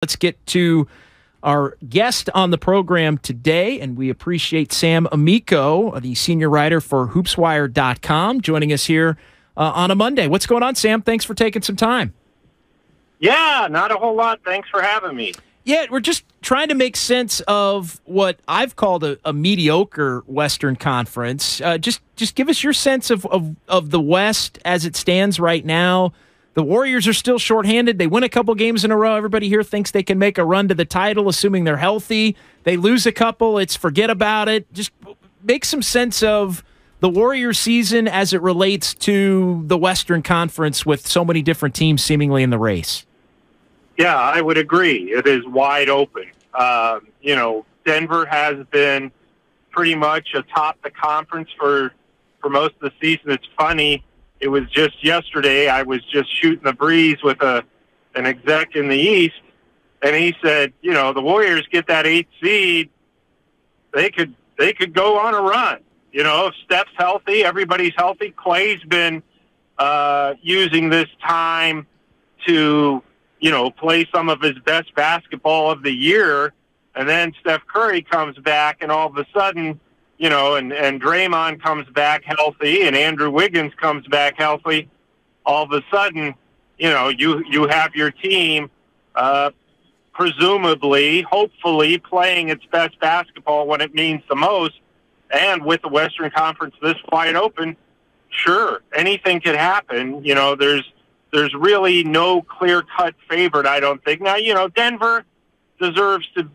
Let's get to our guest on the program today, and we appreciate Sam Amico, the senior writer for hoopswire.com, joining us here on a Monday. What's going on, Sam? Thanks for taking some time. Yeah, not a whole lot. Thanks for having me. Yeah, we're just trying to make sense of what I've called a mediocre Western Conference. Just give us your sense of the West as it stands right now. The Warriors are still shorthanded. They win a couple games in a row. Everybody here thinks they can make a run to the title, assuming they're healthy. They lose a couple. It's forget about it. Just make some sense of the Warriors season as it relates to the Western Conference with so many different teams seemingly in the race. Yeah, I would agree. It is wide open. Denver has been pretty much atop the conference for most of the season. It's funny. It was just yesterday, I was just shooting the breeze with an exec in the East, and he said, the Warriors get that 8th seed, they could go on a run. If Steph's healthy, everybody's healthy. Klay's been using this time to, play some of his best basketball of the year, and then Steph Curry comes back, and all of a sudden, and Draymond comes back healthy, and Andrew Wiggins comes back healthy. All of a sudden, you have your team, presumably, hopefully, playing its best basketball when it means the most. And with the Western Conference this wide open, sure, anything could happen. There's really no clear-cut favorite, I don't think. Now, Denver deserves to,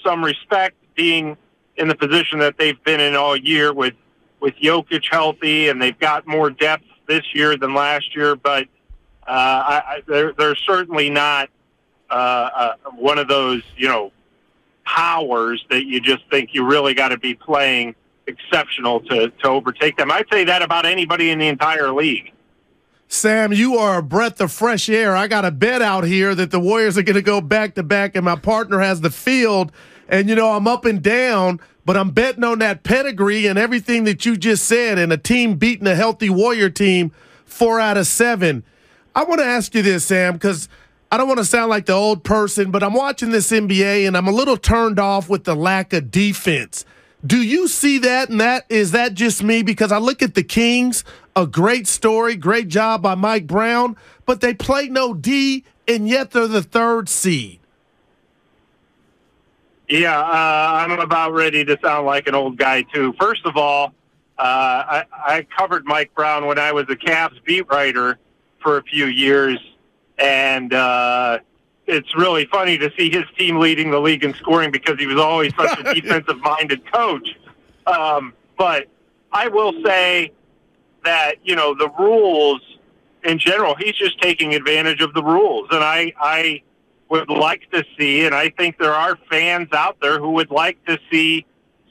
some respect, being in the position that they've been in all year with Jokic healthy, and they've got more depth this year than last year. But they're certainly not one of those, powers that you just think you really got to be playing exceptional to overtake them. I'd say that about anybody in the entire league. Sam, you are a breath of fresh air. I got a bet out here that the Warriors are going to go back-to-back, and my partner has the field. And, I'm up and down, but I'm betting on that pedigree and everything that you just said, and a team beating a healthy Warrior team 4 out of 7. I want to ask you this, Sam, because I don't want to sound like the old person, but I'm watching this NBA, and I'm a little turned off with the lack of defense. Do you see that, and is that just me? Because I look at the Kings, a great story, great job by Mike Brown, but they play no D, and yet they're the 3rd seed. Yeah, I'm about ready to sound like an old guy, too. First of all, I covered Mike Brown when I was a Cavs beat writer for a few years, and it's really funny to see his team leading the league in scoring because he was always such a defensive-minded coach. But I will say that, the rules in general, he's just taking advantage of the rules, and I would like to see, and I think there are fans out there who would like to see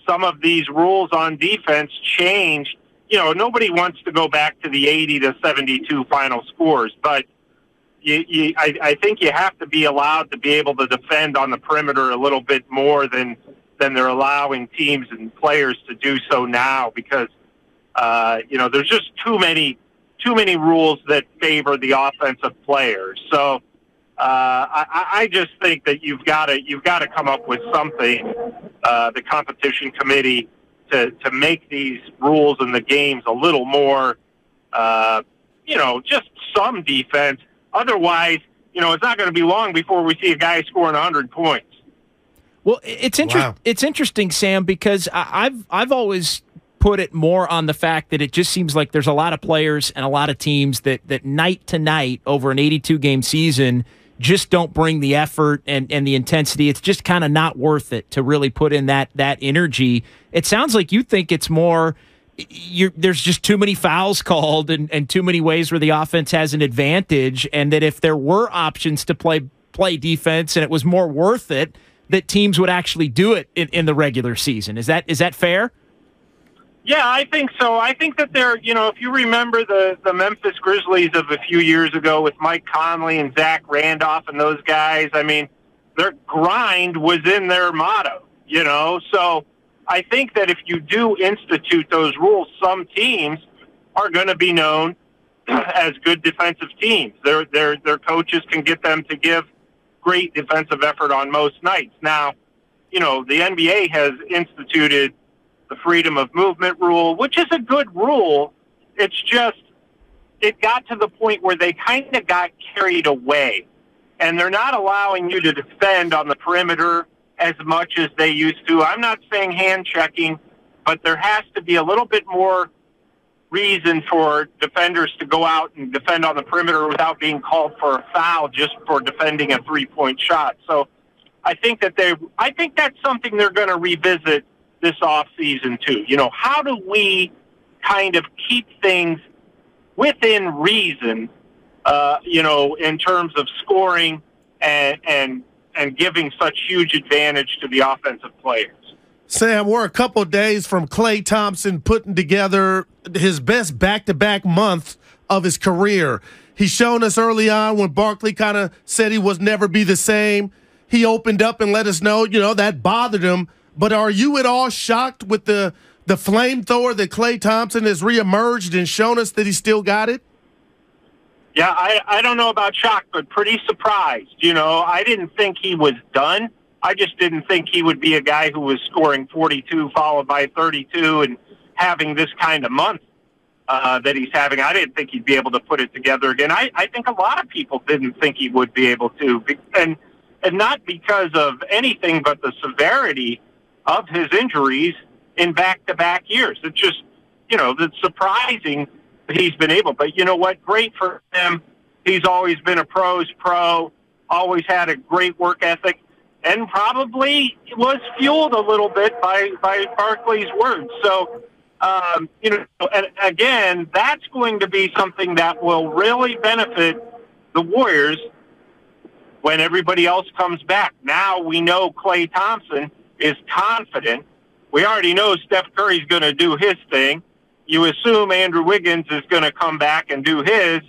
some of these rules on defense changed. Nobody wants to go back to the 80-72 final scores, but I think you have to be allowed to be able to defend on the perimeter a little bit more than they're allowing teams and players to do so now because, there's just too many rules that favor the offensive players. So, I just think that you've got to come up with something, the competition committee, to make these rules in the games a little more, just some defense. Otherwise, it's not going to be long before we see a guy scoring 100 points. Well, it's interesting, Sam, because I've always put it more on the fact that it just seems like there's a lot of players and a lot of teams that night to night over an 82-game season just don't bring the effort and the intensity. It's just kind of not worth it to really put in that energy. It sounds like you think it's more there's just too many fouls called and too many ways where the offense has an advantage, and that if there were options to play defense and it was more worth it, that teams would actually do it in the regular season. Is that fair? Yeah, I think so. I think that they're, if you remember the Memphis Grizzlies of a few years ago with Mike Conley and Zach Randolph and those guys, I mean, their grind was in their motto, So I think that if you do institute those rules, some teams are going to be known as good defensive teams. Their coaches can get them to give great defensive effort on most nights. Now, the NBA has instituted the freedom of movement rule, which is a good rule. It's just, it got to the point where they kind of got carried away, and they're not allowing you to defend on the perimeter as much as they used to. I'm not saying hand checking, but there has to be a little bit more reason for defenders to go out and defend on the perimeter without being called for a foul just for defending a three-point shot. So I think that's something they're going to revisit this offseason too. How do we kind of keep things within reason, in terms of scoring and giving such huge advantage to the offensive players? Sam, we're a couple of days from Klay Thompson putting together his best back-to-back month of his career. He's shown us early on when Barkley kind of said he was never be the same. He opened up and let us know, that bothered him. But are you at all shocked with the flamethrower that Klay Thompson has reemerged and shown us that he still got it? Yeah, I don't know about shocked, but pretty surprised. I didn't think he was done. I just didn't think he would be a guy who was scoring 42 followed by 32 and having this kind of month that he's having. I didn't think he'd be able to put it together again. I think a lot of people didn't think he would be able to, and not because of anything but the severity of his injuries in back-to-back years. It's just, it's surprising that he's been able. But you know what? Great for him. He's always been a pro's pro, always had a great work ethic, and probably was fueled a little bit by Barkley's words. So, and again, that's going to be something that will really benefit the Warriors when everybody else comes back. Now we know Klay Thompson is confident. We already know Steph Curry's going to do his thing. You assume Andrew Wiggins is going to come back and do his,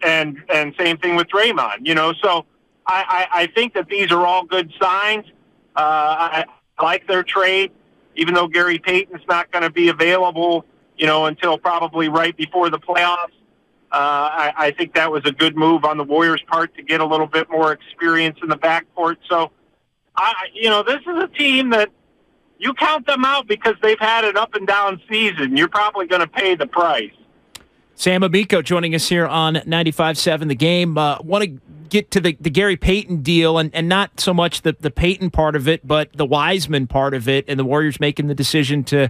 and same thing with Draymond. So I think that these are all good signs. I like their trade, even though Gary Payton's not going to be available, until probably right before the playoffs. I think that was a good move on the Warriors' part to get a little bit more experience in the backcourt. So, this is a team that you count them out because they've had an up and down season. You're probably going to pay the price. Sam Amico joining us here on 95.7 The Game. Want to get to the Gary Payton deal and not so much the Payton part of it, but the Wiseman part of it, and the Warriors making the decision to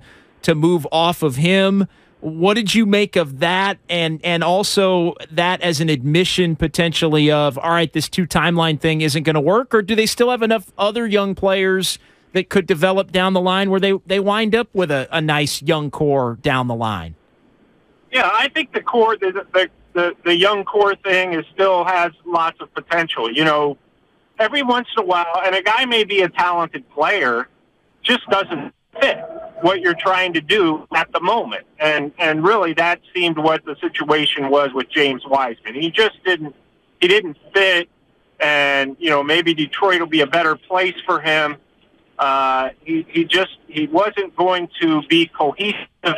move off of him. What did you make of that, and also that as an admission potentially of, all right, this two-timeline thing isn't going to work, or do they still have enough other young players that could develop down the line where they wind up with a nice young core down the line? Yeah, I think the core, the young core thing still has lots of potential. Every once in a while, and a guy may be a talented player, just doesn't fit what you're trying to do at the moment. And really that seemed what the situation was with James Wiseman. He didn't fit, and, maybe Detroit will be a better place for him. He wasn't going to be cohesive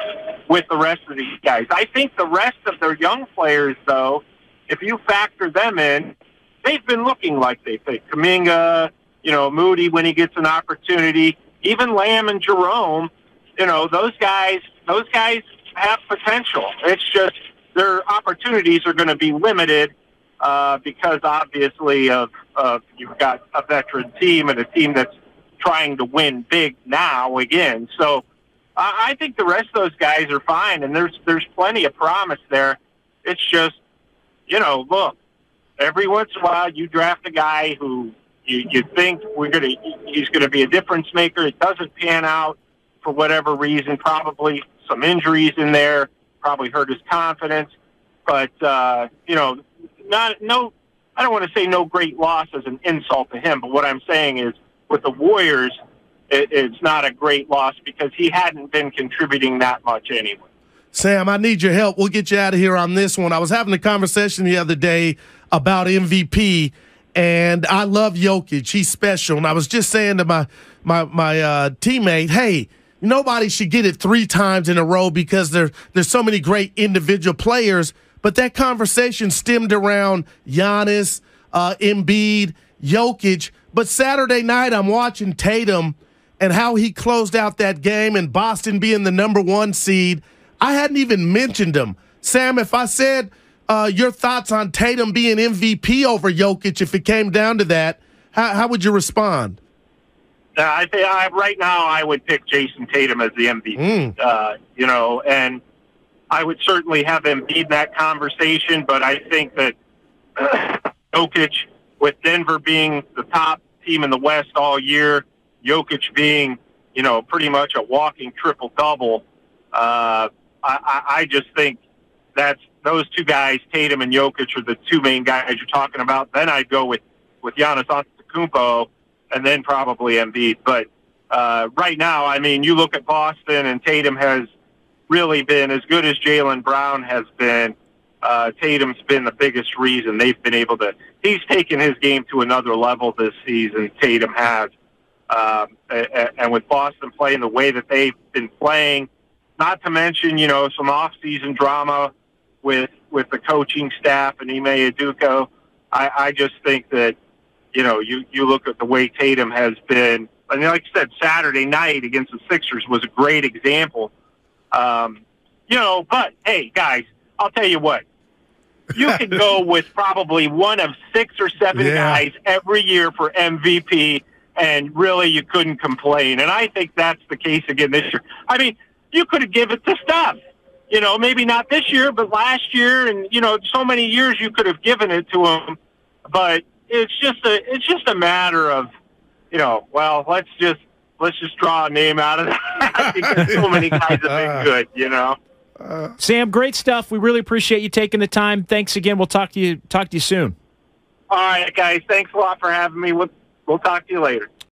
with the rest of these guys. I think the rest of their young players, though, if you factor them in, they've been looking like they think. Kuminga, Moody when he gets an opportunity, even Lamb and Jerome, those guys have potential. It's just their opportunities are going to be limited because obviously of you've got a veteran team and a team that's trying to win big now again. So I think the rest of those guys are fine, and there's plenty of promise there. It's just, look, every once in a while you draft a guy who you think he's gonna be a difference maker. It doesn't pan out for whatever reason, probably some injuries in there, probably hurt his confidence. But I don't want to say no great loss as an insult to him, but what I'm saying is with the Warriors, it's not a great loss because he hadn't been contributing that much anyway. Sam, I need your help. We'll get you out of here on this one. I was having a conversation the other day about MVP, and I love Jokic. He's special. And I was just saying to my teammate, hey, nobody should get it 3 times in a row because there's so many great individual players. But that conversation stemmed around Giannis, Embiid, Jokic, but Saturday night I'm watching Tatum and how he closed out that game and Boston being the number 1 seed. I hadn't even mentioned him. Sam, if I said your thoughts on Tatum being MVP over Jokic, if it came down to that, how would you respond? I think right now I would pick Jason Tatum as the MVP. And I would certainly have Embiid in that conversation, but I think that Jokic, with Denver being the top team in the West all year, Jokic being, pretty much a walking triple-double, I just think that's those two guys, Tatum and Jokic, are the two main guys you're talking about. Then I'd go with Giannis Antetokounmpo and then probably Embiid. But right now, I mean, you look at Boston and Tatum has really been as good as Jaylen Brown has been. Tatum's been the biggest reason they've been able to. He's taken his game to another level this season. Tatum has, and with Boston playing the way that they've been playing, not to mention some off-season drama with the coaching staff and Ime Udoka. I just think that you look at the way Tatum has been. I mean, like I said, Saturday night against the Sixers was a great example. But hey, guys, I'll tell you what. You can go with probably one of 6 or 7 guys every year for MVP, and really you couldn't complain. And I think that's the case again this year. I mean, you could have given it to Steph. Maybe not this year, but last year, and so many years you could have given it to him. But it's just a matter of, well, let's just draw a name out of that because so many guys have been good, Sam, great stuff. We really appreciate you taking the time. Thanks again. We'll talk to you soon. All right, guys. Thanks a lot for having me. We'll talk to you later.